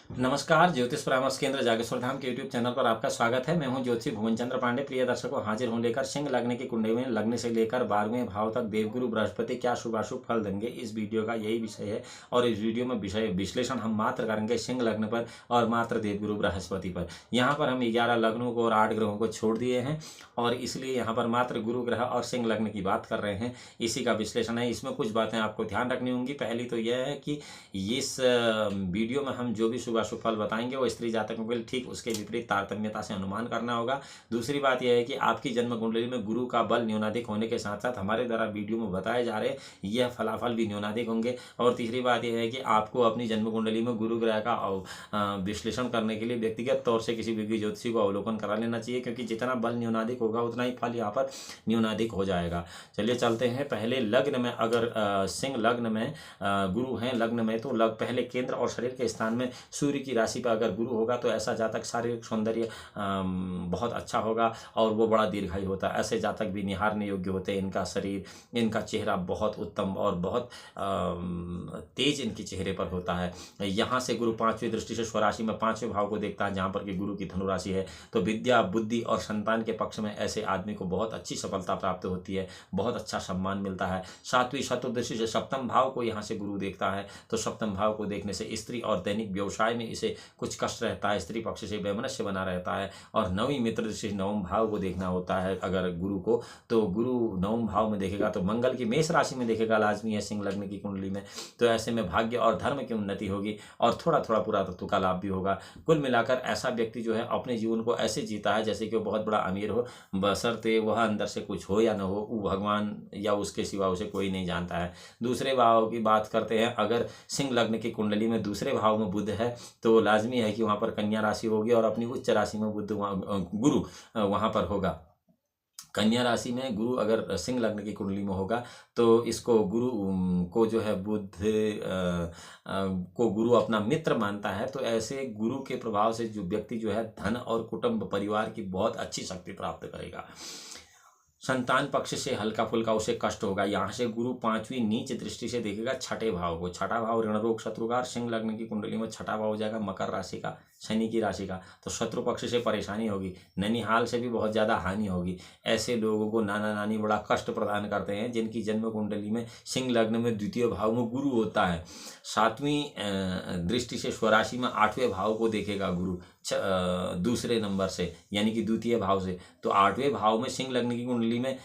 नमस्कार, ज्योतिष परामर्श केंद्र जागेश्वर धाम के यूट्यूब चैनल पर आपका स्वागत है। मैं हूं ज्योतिषी भुवन चंद्र पांडे। प्रिय दर्शकों, हाजिर हूं लेकर सिंह लग्न की कुंडली में लग्न से लेकर 12वें भाव तक देवगुरु बृहस्पति क्या शुभाशुभ फल देंगे, इस वीडियो का यही विषय है। और इस वीडियो में विषय विश्लेषण हम मात्र करेंगे सिंह लग्न पर और मात्र देवगुरु बृहस्पति पर। यहाँ पर हम 11 लग्नों को और 8 ग्रहों को छोड़ दिए हैं और इसलिए यहाँ पर मात्र गुरु ग्रह और सिंह लग्न की बात कर रहे हैं। इसी का विश्लेषण है। इसमें कुछ बातें आपको ध्यान रखनी होंगी। पहली तो यह है कि इस वीडियो में हम जो भी शुभाशुभ फल बताएंगे वो स्त्री जातकों के लिए ठीक उसके विपरीत तारतम्यता से अनुमान करना होगा। दूसरी बात यह है कि आपकी जन्म कुंडली में गुरु का बल न्यूनाधिक होने के साथ साथ हमारे द्वारा वीडियो में बताए जा रहे यह फलाफल भी न्यूनाधिक होंगे। और तीसरी बात यह है कि आपको अपनी जन्म कुंडली में गुरु ग्रह का विश्लेषण करने के लिए व्यक्तिगत तौर से किसी विज्ञ ज्योतिषी को अवलोकन करा लेना चाहिए, क्योंकि जितना बल न्यूनाधिक होगा उतना ही फल यहाँ पर न्यूनाधिक हो जाएगा। चलिए चलते हैं। पहले लग्न में अगर सिंह लग्न में गुरु हैं लग्न में, तो पहले केंद्र और शरीर के स्थान में सूर्य की राशि पर अगर गुरु होगा तो ऐसा जातक शारीरिक सौंदर्य बहुत अच्छा होगा और वो बड़ा दीर्घायु होता है। ऐसे जातक भी निहारने योग्य होते हैं। इनका शरीर, इनका चेहरा बहुत उत्तम और बहुत तेज इनके चेहरे पर होता है। यहाँ से गुरु 5वीं दृष्टि से स्वराशि में 5वें भाव को देखता है, जहाँ पर कि गुरु की धनु राशि है। तो विद्या, बुद्धि और संतान के पक्ष में ऐसे आदमी को बहुत अच्छी सफलता प्राप्त होती है, बहुत अच्छा सम्मान मिलता है। 7वीं शत्रु दृष्टि से सप्तम भाव को यहाँ से गुरु देखता है, तो सप्तम भाव को देखने से स्त्री और दैनिक व्यवसाय में इसे कुछ कष्ट रहता है, स्त्री पक्ष से वैमनस्य बना रहता है। और 9वीं मित्र दृष्टि से 9वें भाव को देखना होता है अगर गुरु को, तो गुरु 9वें भाव में देखेगा तो मंगल की मेष राशि में देखेगा, लाजमी है सिंह लग्न की कुंडली में। तो ऐसे में भाग्य और धर्म की उन्नति होगी और थोड़ा थोड़ा पुरातत्व का लाभ भी होगा। कुल मिलाकर ऐसा व्यक्ति जो है अपने जीवन को ऐसे जीता है जैसे कि वो बहुत बड़ा अमीर हो, बशर्ते वह अंदर से कुछ हो या न हो, वो भगवान या उसके सिवा उसे कोई नहीं जानता है। दूसरे भाव की बात करते हैं। अगर सिंह लग्न की कुंडली में दूसरे भाव में बुध है तो लाजमी है कि वहाँ पर कन्या राशि होगी और अपनी उच्च राशि में बुध गुरु वहाँ पर होगा। कन्या राशि में गुरु अगर सिंह लग्न की कुंडली में होगा तो इसको गुरु को जो है बुध को गुरु अपना मित्र मानता है। तो ऐसे गुरु के प्रभाव से जो व्यक्ति जो है धन और कुटुंब परिवार की बहुत अच्छी शक्ति प्राप्त करेगा। संतान पक्ष से हल्का फुल्का उसे कष्ट होगा। यहाँ से गुरु 5वीं नीच दृष्टि से देखेगा छठे भाव को। छठा भाव ऋण रोग शत्रुकार, सिंह लग्न की कुंडली में छठा भाव हो जाएगा मकर राशि का, शनि की राशि का। तो शत्रु पक्ष से परेशानी होगी, ननिहाल से भी बहुत ज़्यादा हानि होगी। ऐसे लोगों को नाना नानी बड़ा कष्ट प्रदान करते हैं जिनकी जन्म कुंडली में सिंह लग्न में द्वितीय भाव में गुरु होता है। 7वीं दृष्टि से स्वराशि में 8वें भाव को देखेगा गुरु दूसरे नंबर से, यानी कि द्वितीय भाव से। तो 8वें भाव में सिंह लग्न की कुंडली में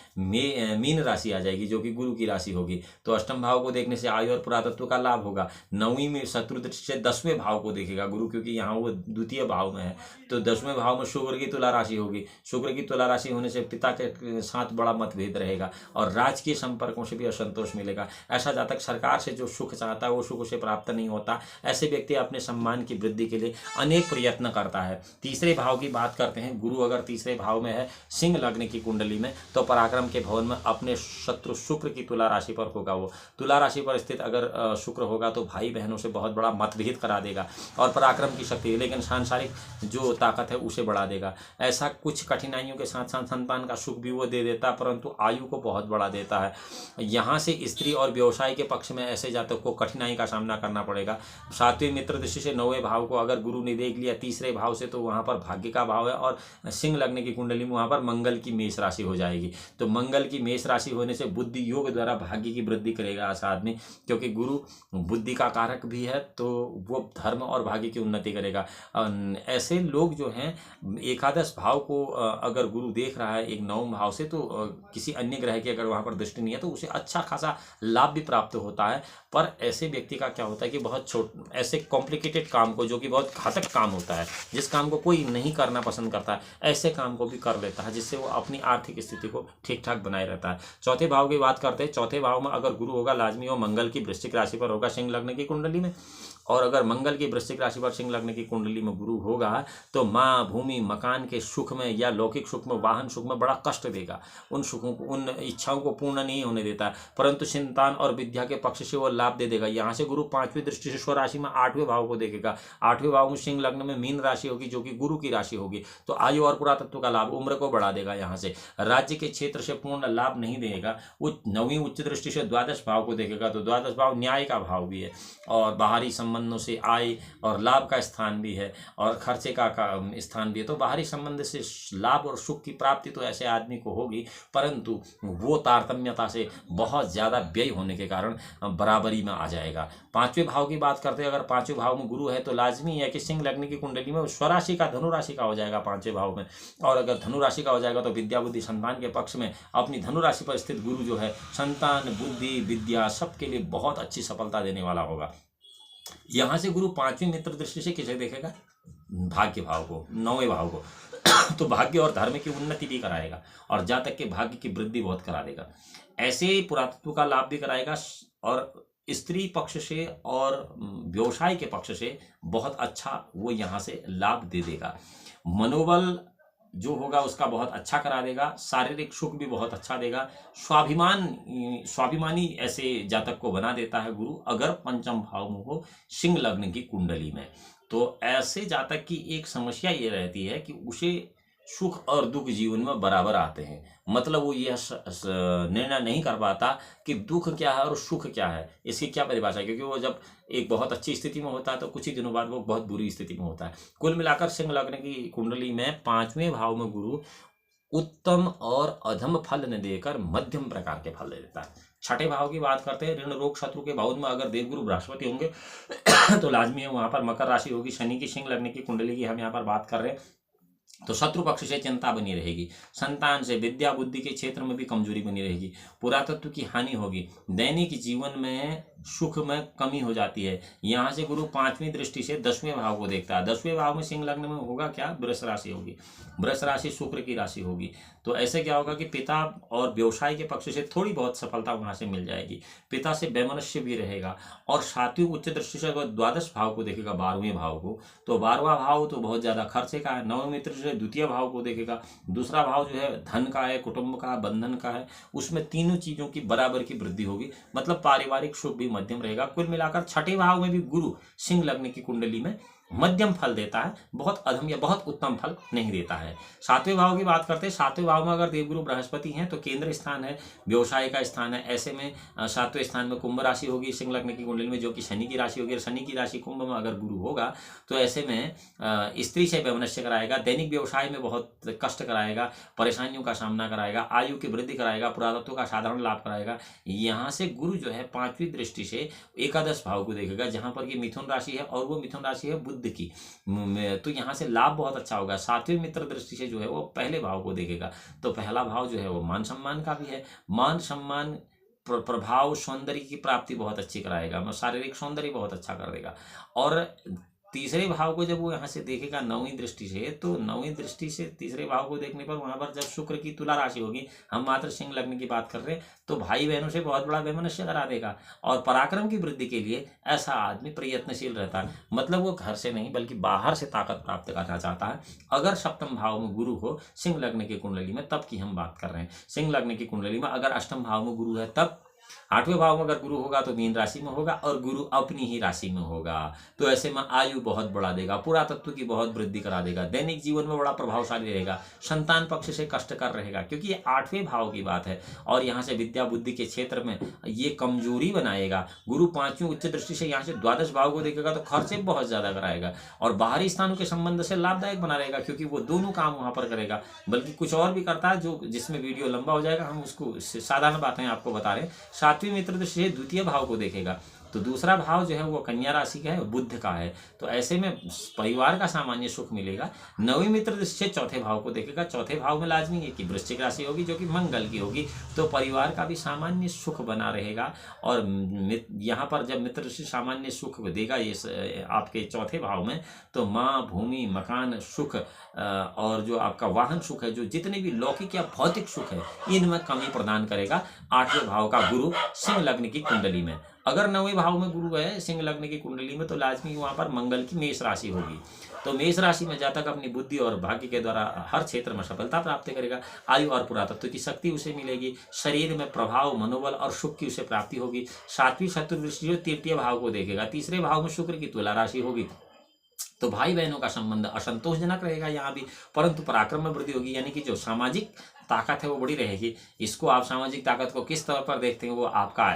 मीन राशि आ जाएगी जो कि गुरु की राशि होगी। तो अष्टम भाव को देखने से आयु और पुरातत्व का लाभ होगा। 9वीं में शत्रु दृष्टि से 10वें भाव को देखेगा गुरु, क्योंकि यहाँ वो द्वितीय भाव में है। तो 10वें भाव में शुक्र की तुला राशि होगी। शुक्र की तुला राशि होने से पिता के साथ बड़ा मतभेद रहेगा और राजकीय संपर्कों से भी असंतोष मिलेगा। ऐसा जातक सरकार से जो सुख चाहता है वो सुख उसे प्राप्त नहीं होता। ऐसे व्यक्ति अपने सम्मान की वृद्धि के लिए अनेक प्रयत्न करता है। तीसरे भाव की बात करते हैं। गुरु अगर तीसरे भाव में है सिंह लग्न की कुंडली में तो पराक्रम के भवन में अपने शत्रु शुक्र की तुला राशि पर होगा। वो तुला राशि पर स्थित अगर शुक्र होगा तो भाई बहनों से बहुत बड़ा मतभेद करा देगा और पराक्रम की शक्ति, लेकिन सांसारिक जो ताकत है उसे बढ़ा देगा। ऐसा कुछ कठिनाइयों के साथ साथ संतान का सुख भी वो दे देता है, परंतु आयु को बहुत बढ़ा देता है। यहाँ से स्त्री और व्यवसाय के पक्ष में ऐसे जातक को कठिनाई का सामना करना पड़ेगा। 7वीं मित्र दृष्टि से 9वें भाव को अगर गुरु ने देख लिया तीसरे भाव से तो वहाँ पर भाग्य का भाव है और सिंह लग्न की कुंडली में वहाँ पर मंगल की मेष राशि हो जाएगी। तो मंगल की मेष राशि होने से बुद्धि योग द्वारा भाग्य की वृद्धि करेगा ऐसा आदमी, क्योंकि गुरु बुद्धि का कारक भी है तो वो धर्म और भाग्य की उन्नति करेगा। ऐसे लोग जो हैं एकादश भाव को अगर गुरु देख रहा है एक 9वें भाव से तो किसी अन्य ग्रह की अगर वहाँ पर दृष्टि नहीं है तो उसे अच्छा खासा लाभ भी प्राप्त होता है। पर ऐसे व्यक्ति का क्या होता है कि बहुत ऐसे कॉम्प्लिकेटेड काम को, जो कि बहुत घातक काम होता है, जिस काम को कोई नहीं करना पसंद करता है, ऐसे काम को भी कर लेता है जिससे वो अपनी आर्थिक स्थिति को ठीक ठाक बनाए रहता है। चौथे भाव की बात करते हैं। चौथे भाव में अगर गुरु होगा लाजमी वो मंगल की वृश्चिक राशि पर होगा सिंह लग्न की कुंडली में। और अगर मंगल की वृश्चिक राशि पर सिंह लग्न की कुंडली में गुरु होगा तो माँ, भूमि, मकान के सुख में या लौकिक सुख में, वाहन सुख में बड़ा कष्ट देगा। उन सुखों को, उन इच्छाओं को पूर्ण नहीं होने देता, परंतु संतान और विद्या के पक्ष से वो लाभ दे देगा। यहाँ से गुरु 5वीं दृष्टि से स्वराशि में 8वें भाव को देखेगा। 8वें भाव में सिंह लग्न में मीन राशि होगी जो कि गुरु की राशि होगी। तो आयु और पुरातत्व का लाभ, उम्र को बढ़ा देगा। यहाँ से राज्य के क्षेत्र से पूर्ण लाभ नहीं देगा। 9वीं उच्च दृष्टि से द्वादश भाव को देखेगा। तो द्वादश भाव न्याय का भाव भी है और बाहरी संबंधों से आय और लाभ का स्थान भी है और खर्चे का स्थान भी है। तो बाहरी संबंध से लाभ और सुख की प्राप्ति तो ऐसे आदमी को होगी, परंतु वो तारतम्यता से बहुत ज़्यादा व्यय होने के कारण बराबरी में आ जाएगा। पांचवें भाव की बात करते हैं, अगर पांचवें भाव में गुरु है तो लाजमी है कि सिंह लग्न की कुंडली में स्वराशि का धनु राशि का हो जाएगा पांचवें भाव में। और अगर धनु राशि का हो जाएगा तो विद्या बुद्धि संतान के पक्ष में अपनी धनु राशि पर स्थित गुरु जो है संतान बुद्धि विद्या सबके लिए बहुत अच्छी सफलता देने वाला होगा। यहाँ से गुरु पांचवी मित्र दृष्टि से किसे देखेगा? भाग्य भाव को, नौवें भाव को। तो भाग्य और धर्म की उन्नति भी कराएगा और जातक के भाग्य की वृद्धि बहुत करा देगा। ऐसे पुरातत्व का लाभ भी कराएगा और स्त्री पक्ष से और व्यवसाय के पक्ष से बहुत अच्छा वो यहाँ से लाभ दे देगा। मनोबल जो होगा उसका बहुत अच्छा करा देगा, शारीरिक सुख भी बहुत अच्छा देगा। स्वाभिमानी ऐसे जातक को बना देता है गुरु, अगर पंचम भाव में हो सिंह लग्न की कुंडली में। तो ऐसे जातक की एक समस्या ये रहती है कि उसे सुख और दुख जीवन में बराबर आते हैं। मतलब वो यह निर्णय नहीं कर पाता कि दुख क्या है और सुख क्या है, इसकी क्या परिभाषा है, क्योंकि वो जब एक बहुत अच्छी स्थिति में होता है तो कुछ ही दिनों बाद वो बहुत बुरी स्थिति में होता है। कुल मिलाकर सिंह लग्न की कुंडली में पांचवें भाव में गुरु उत्तम और अधम फल न देकर मध्यम प्रकार के फल दे देता है। छठे भाव की बात करते हैं, ऋण रोग शत्रु के भाव में अगर देवगुरु बृहस्पति होंगे तो लाजमी है वहां पर मकर राशि होगी। शनि की सिंह लग्न की कुंडली की हम यहाँ पर बात कर रहे हैं तो शत्रु पक्ष से चिंता बनी रहेगी, संतान से विद्या बुद्धि के क्षेत्र में भी कमजोरी बनी रहेगी, पुरातत्व की हानि होगी, दैनिक जीवन में सुख में कमी हो जाती है। यहाँ से गुरु पांचवी दृष्टि से 10वें भाव को देखता है। 10वें भाव में सिंह लग्न में होगा क्या? वृष राशि होगी। वृष राशि शुक्र की राशि होगी। तो ऐसे क्या होगा कि पिता और व्यवसाय के पक्ष से थोड़ी बहुत सफलता वहां से मिल जाएगी। पिता से वैमनस्य भी रहेगा। और सातवीं उच्च दृष्टि से अगर द्वादश भाव को देखेगा, 12वें भाव को, तो 12वां भाव तो बहुत ज्यादा खर्चे का है। नवमी मित्र से द्वितीय भाव को देखेगा। दूसरा भाव जो है धन का है, कुटुंब का, बंधन का है। उसमें तीनों चीजों की बराबर की वृद्धि होगी, मतलब पारिवारिक सुख भी मध्यम रहेगा। कुल मिलाकर छठे भाव में भी गुरु सिंह लग्न की कुंडली में मध्यम फल देता है, बहुत अधम या बहुत उत्तम फल नहीं देता है। सातवें भाव की बात करते हैं, सातवें भाव में अगर देवगुरु बृहस्पति हैं तो केंद्र स्थान है, व्यवसाय का स्थान है। ऐसे में सातवें स्थान में कुंभ राशि होगी सिंह लग्न की कुंडली में, जो कि शनि की राशि होगी। और शनि की राशि कुंभ में अगर गुरु होगा तो ऐसे में स्त्री से वैमनस्य कराएगा, दैनिक व्यवसाय में बहुत कष्ट कराएगा, परेशानियों का सामना कराएगा, आयु की वृद्धि कराएगा, पुरातत्व का साधारण लाभ कराएगा। यहाँ से गुरु जो है पांचवी दृष्टि से एकादश भाव को देखेगा, जहां पर कि मिथुन राशि है और वो मिथुन राशि है बुध की। तो यहाँ से लाभ बहुत अच्छा होगा। सातवीं मित्र दृष्टि से जो है वो पहले भाव को देखेगा। तो पहला भाव जो है वो मान सम्मान का भी है। मान सम्मान प्रभाव सौंदर्य की प्राप्ति बहुत अच्छी कराएगा, शारीरिक सौंदर्य बहुत अच्छा कर देगा। और तीसरे भाव को जब वो यहाँ से देखेगा नौवीं दृष्टि से, तो नौवीं दृष्टि से तीसरे भाव को देखने पर वहां पर जब शुक्र की तुला राशि होगी, हम मात्र सिंह लग्न की बात कर रहे हैं, तो भाई बहनों से बहुत बड़ा वैमनस्य करा देगा। और पराक्रम की वृद्धि के लिए ऐसा आदमी प्रयत्नशील रहता है, मतलब वो घर से नहीं बल्कि बाहर से ताकत प्राप्त करना चाहता है। अगर सप्तम भाव में गुरु हो सिंह लग्न की कुंडली में, तब की हम बात कर रहे हैं। सिंह लग्न की कुंडली में अगर अष्टम भाव में गुरु है तब, आठवें भाव में अगर गुरु होगा तो मीन राशि में होगा और गुरु अपनी ही राशि में होगा। तो ऐसे में आयु बहुत बढ़ा देगा, पुरातत्व की बहुत वृद्धि करा देगा, दैनिक जीवन में बड़ा प्रभावशाली रहेगा, संतान पक्ष से कष्टकर रहेगा, क्योंकि ये आठवें भाव की बात है। और यहाँ से विद्या बुद्धि के क्षेत्र में ये कमजोरी बनाएगा। गुरु पांचवी उच्च दृष्टि से यहाँ से द्वादश भाव को देखेगा तो खर्चे बहुत ज्यादा कराएगा और बाहरी स्थानों के संबंध से लाभदायक बना रहेगा, क्योंकि वो दोनों काम वहां पर करेगा। बल्कि कुछ और भी करता है जो जिसमें वीडियो लंबा हो जाएगा, हम उसको साधारण बातें आपको बता रहे हैं। सातवीं मित्र दृष्टि से द्वितीय भाव को देखेगा तो दूसरा भाव जो है वो कन्या राशि का है, बुध का है। तो ऐसे में परिवार का सामान्य सुख मिलेगा। नवीं मित्र दृष्टि से चौथे भाव को देखेगा। चौथे भाव में लाजमी है कि वृश्चिक राशि होगी जो कि मंगल की होगी, तो परिवार का भी सामान्य सुख बना रहेगा। और यहाँ पर जब मित्र दृष्टि सामान्य सुख देगा ये आपके चौथे भाव में, तो माँ, भूमि, मकान, सुख और जो आपका वाहन सुख है, जो जितने भी लौकिक या भौतिक सुख है, इनमें कमी प्रदान करेगा आठवें भाव का गुरु सिंह लग्न की कुंडली में। अगर नवें भाव में गुरु है सिंह लग्न की कुंडली में, तो लाजमी वहां पर मंगल की मेष राशि होगी। तो मेष राशि में जातक अपनी बुद्धि और भाग्य के द्वारा हर क्षेत्र में सफलता प्राप्त करेगा। आयु और पुरातत्व की शक्ति उसे मिलेगी, शरीर में प्रभाव, मनोबल और सुख की उसे प्राप्ति होगी। सातवीं शत्रु दृष्टि तृतीय भाव को देखेगा। तीसरे भाव में शुक्र की तुला राशि होगी, तो भाई बहनों का संबंध असंतोषजनक रहेगा यहाँ भी, परंतु पराक्रम में वृद्धि होगी। यानी कि जो सामाजिक ताकत है वो बड़ी रहेगी। इसको आप सामाजिक ताकत को किस स्तर पर देखते हैं वो आपका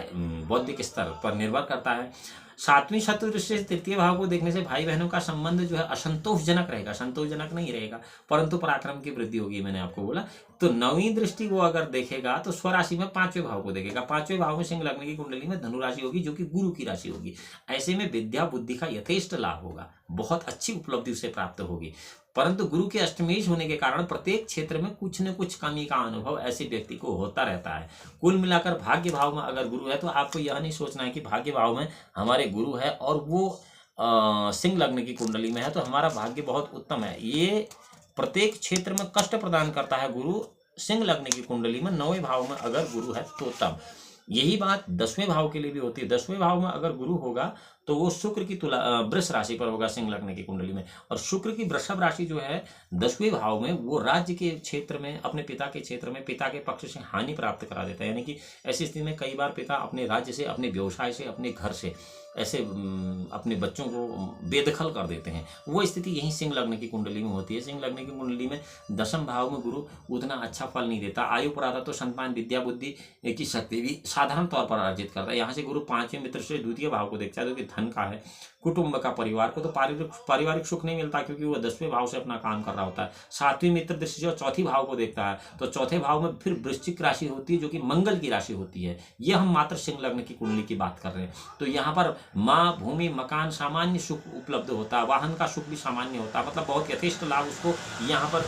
बौद्धिक स्तर पर निर्भर करता है। सातवीं शत्रु दृष्टि से तृतीय भाव को देखने से भाई बहनों का संबंध जो है असंतोषजनक रहेगा, संतोषजनक नहीं रहेगा, परंतु पराक्रम की वृद्धि होगी, मैंने आपको बोला। तो नवीं दृष्टि वो अगर देखेगा तो स्वराशि में पांचवें भाव को देखेगा, पांचवें भाव में सिंह लग्न की कुंडली में धनु राशि होगी जो कि गुरु की राशि होगी। ऐसे में विद्या बुद्धि का यथेष्ट लाभ होगा, बहुत अच्छी उपलब्धि उसे प्राप्त होगी। परंतु गुरु के अष्टमेश होने के कारण प्रत्येक क्षेत्र में कुछ न कुछ कमी का अनुभव ऐसे व्यक्ति को होता रहता है। कुल मिलाकर भाग्य भाव में अगर गुरु है तो आपको यह नहीं सोचना है कि भाग्य भाव में हमारे गुरु है और वो सिंह लग्न की कुंडली में है तो हमारा भाग्य बहुत उत्तम है। ये प्रत्येक क्षेत्र में कष्ट प्रदान करता है गुरु। सिंह लग्न की कुंडली में 9वें भाव में अगर गुरु है तो तब यही बात 10वें भाव के लिए भी होती है। 10वें भाव में अगर गुरु होगा तो वो शुक्र की तुला वृष राशि पर होगा सिंह लग्न की कुंडली में, और शुक्र की वृषभ राशि जो है 10वें भाव में वो राज्य के क्षेत्र में, अपने पिता के क्षेत्र में पिता के पक्ष से हानि प्राप्त करा देता है। यानी कि ऐसी स्थिति में कई बार पिता अपने राज्य से, अपने व्यवसाय से, अपने घर से ऐसे अपने बच्चों को बेदखल कर देते हैं। वो स्थिति यही सिंह लग्न की कुंडली में होती है। सिंह लग्न की कुंडली में 10वें भाव में गुरु उतना अच्छा फल नहीं देता। आयु प्रारब्ध तो संतान विद्या बुद्धि की शक्ति भी साधारण तौर पर अर्जित करता है। यहाँ से गुरु 5वें मित्र से द्वितीय भाव को देखता है जो कि धन का है, कुटुंब का, परिवार को, तो पारिवारिक सुख नहीं मिलता क्योंकि वो 10वें भाव से अपना काम कर रहा होता है। 7वीं मित्र दृष्टि से चौथी भाव को देखता है तो चौथे भाव में फिर वृश्चिक राशि होती है जो कि मंगल की राशि होती है। ये हम मात्र सिंह लग्न की कुंडली की बात कर रहे हैं। तो यहाँ पर माँ, भूमि, मकान, सामान्य सुख उपलब्ध होता है, वाहन का सुख भी सामान्य होता है, मतलब बहुत यथेष्ट लाभ उसको यहाँ पर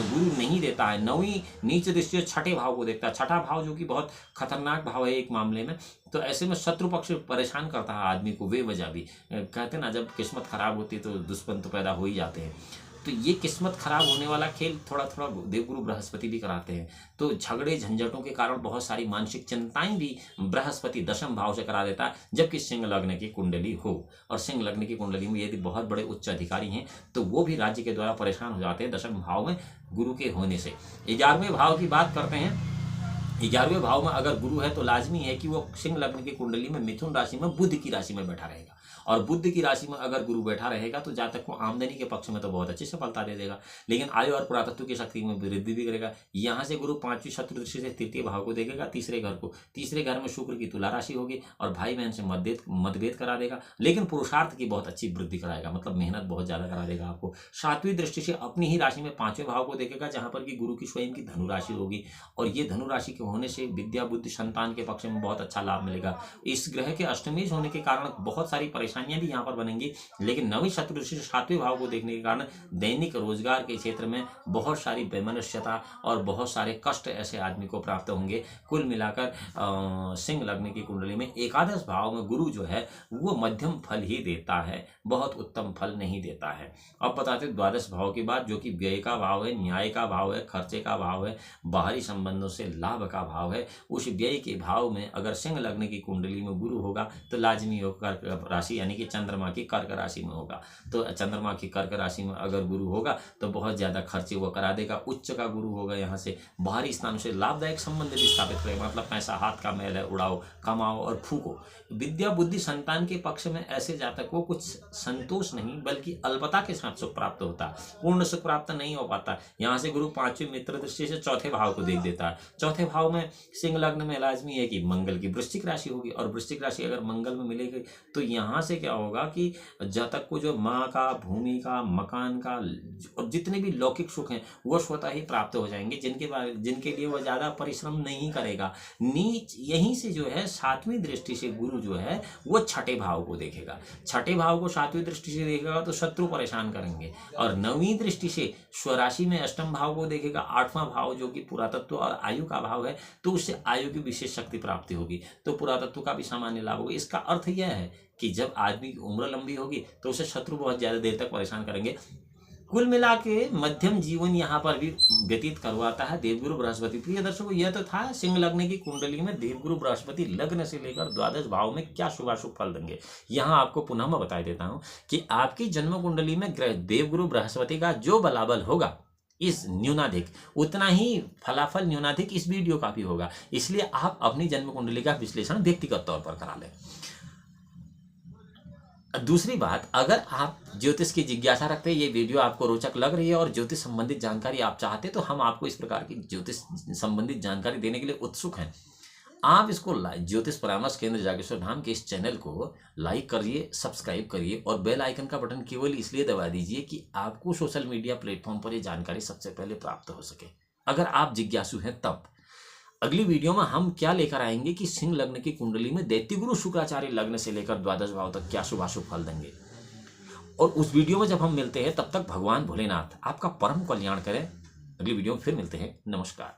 गुरु नहीं देता है। 9वीं नीच दृष्टि से छठे भाव को देखता है। छठा भाव जो कि बहुत खतरनाक भाव है एक मामले में, तो ऐसे में शत्रु पक्ष परेशान करता है आदमी को बेवजह भी। कहते हैं ना, जब किस्मत खराब होती है तो दुश्मन तो पैदा हो ही जाते हैं। तो ये किस्मत खराब होने वाला खेल थोड़ा थोड़ा देवगुरु बृहस्पति भी कराते हैं। तो झगड़े झंझटों के कारण बहुत सारी मानसिक चिंताएं भी बृहस्पति 10वें भाव से करा देता है, जबकि सिंह लग्न की कुंडली हो। और सिंह लग्न की कुंडली में यदि बहुत बड़े उच्च अधिकारी हैं तो वो भी राज्य के द्वारा परेशान हो जाते हैं 10वें भाव में गुरु के होने से। 11वें भाव की बात करते हैं। 11वें भाव में अगर गुरु है तो लाजमी है कि वो सिंह लग्न की कुंडली में मिथुन राशि में बुध की राशि में बैठा रहेगा, और बुध की राशि में अगर गुरु बैठा रहेगा तो जातक को आमदनी के पक्ष में तो बहुत अच्छी सफलता दे देगा, लेकिन आयु और पुरातत्व की शक्ति में वृद्धि भी करेगा। यहाँ से गुरु 5वीं शत्रु दृष्टि से तृतीय भाव को देखेगा, तीसरे घर को। तीसरे घर में शुक्र की तुला राशि होगी और भाई बहन से मतभेद करा देगा, लेकिन पुरुषार्थ की बहुत अच्छी वृद्धि कराएगा, मतलब मेहनत बहुत ज्यादा करा देगा आपको। 7वीं दृष्टि से अपनी ही राशि में 5वें भाव को देखेगा जहां पर कि गुरु की स्वयं की धनु राशि होगी, और ये धनु राशि के होने से विद्या बुद्धि संतान के पक्ष में बहुत अच्छा लाभ मिलेगा। इस ग्रह के अष्टमेश होने के कारण बहुत सारी परेशानियां भी यहाँ पर बनेंगी, लेकिन 9वीं शत्रु दृष्टि से 7वें भाव को देखने के कारण दैनिक रोजगार के क्षेत्र में बहुत सारी वैमनस्यता और बहुत सारे कष्ट ऐसे आदमी को प्राप्त होंगे। कुल मिलाकर सिंह लग्न की कुंडली में एकादश भाव में गुरु जो है वो मध्यम फल ही देता है, बहुत उत्तम फल नहीं देता है। अब बताते हैं द्वादश भाव की बात, जो कि व्यय का भाव है, न्याय का भाव है, खर्चे का भाव है, बाहरी संबंधों से लाभ का भाव है। उस व्यय के भाव में अगर सिंह लग्न की कुंडली में गुरु होगा तो लाजमी कर्क राशि यानी कि चंद्रमा की कर्क राशि में होगा। तो चंद्रमा की कर्क राशि में अगर गुरु होगा तो बहुत ज्यादा खर्चे वो करा देगा। उच्च का गुरु होगा, यहाँ से बाहरी स्थानों से लाभदायक संबंध भी स्थापित करेगा, मतलब पैसा हाथ का मैल है, उड़ाओ, कमाओ और फूको। विद्या बुद्धि संतान के पक्ष में ऐसे जातक को कुछ संतोष नहीं बल्कि अल्पता के साथ सुख प्राप्त होता है, पूर्ण सुख प्राप्त नहीं हो पाता। यहाँ से गुरु 5वीं मित्र दृष्टि से चौथे भाव को देख देता है। चौथे भाव में सिंह लग्न में लाजमी है कि मंगल की वृश्चिक राशि होगी, और वृश्चिक राशि अगर मंगल में मिलेगी तो यहाँ से क्या होगा कि जातक को जो माँ का, भूमि का, मकान का और जितने भी लौकिक सुख हैं वो स्वतः ही प्राप्त हो जाएंगे, जिनके लिए वह ज्यादा परिश्रम नहीं करेगा। नीच यहीं से जो है 7वीं दृष्टि से गुरु जो है वो छठे भाव को देखेगा। छठे भाव को 7वीं दृष्टि से देखेगा तो शत्रु परेशान करेंगे, और 9वीं दृष्टि से स्वराशि में अष्टम भाव को देखेगा, 8वां भाव जो कि पुरातत्व और आयु का भाव है, तो उससे आयु की विशेष शक्ति प्राप्ति होगी, तो पुरातत्व का भी सामान्य लाभ होगा। इसका अर्थ यह है कि जब आदमी की उम्र लंबी होगी तो उसे शत्रु बहुत ज्यादा देर तक परेशान करेंगे। कुल मिला के मध्यम जीवन यहाँ पर भी व्यतीत करवाता है देवगुरु बृहस्पति। प्रिय दर्शकों, यह तो था सिंह लग्न की कुंडली में देवगुरु बृहस्पति लग्न से लेकर द्वादश भाव में क्या शुभाशुभ फल देंगे। यहाँ आपको पुनः मैं बता देता हूँ कि आपकी जन्म कुंडली में देवगुरु बृहस्पति का जो बलाबल होगा इस न्यूनाधिक उतना ही फलाफल न्यूनाधिक इस वीडियो का भी होगा, इसलिए आप अपनी जन्म कुंडली का विश्लेषण व्यक्तिगत तौर पर करा लें। दूसरी बात, अगर आप ज्योतिष की जिज्ञासा रखते हैं, ये वीडियो आपको रोचक लग रही है और ज्योतिष संबंधित जानकारी आप चाहते हैं, तो हम आपको इस प्रकार की ज्योतिष संबंधित जानकारी देने के लिए उत्सुक हैं। आप इसको ज्योतिष परामर्श केंद्र जागेश्वर धाम के इस चैनल को लाइक करिए, सब्सक्राइब करिए और बेल आइकन का बटन केवल इसलिए दबा दीजिए कि आपको सोशल मीडिया प्लेटफॉर्म पर ये जानकारी सबसे पहले प्राप्त हो सके, अगर आप जिज्ञासु हैं तब। अगली वीडियो में हम क्या लेकर आएंगे कि सिंह लग्न की कुंडली में दैत्यगुरु शुक्राचार्य लग्न से लेकर द्वादश भाव तक क्या शुभाशुभ फल देंगे, और उस वीडियो में जब हम मिलते हैं तब तक भगवान भोलेनाथ आपका परम कल्याण करें। अगली वीडियो में फिर मिलते हैं। नमस्कार।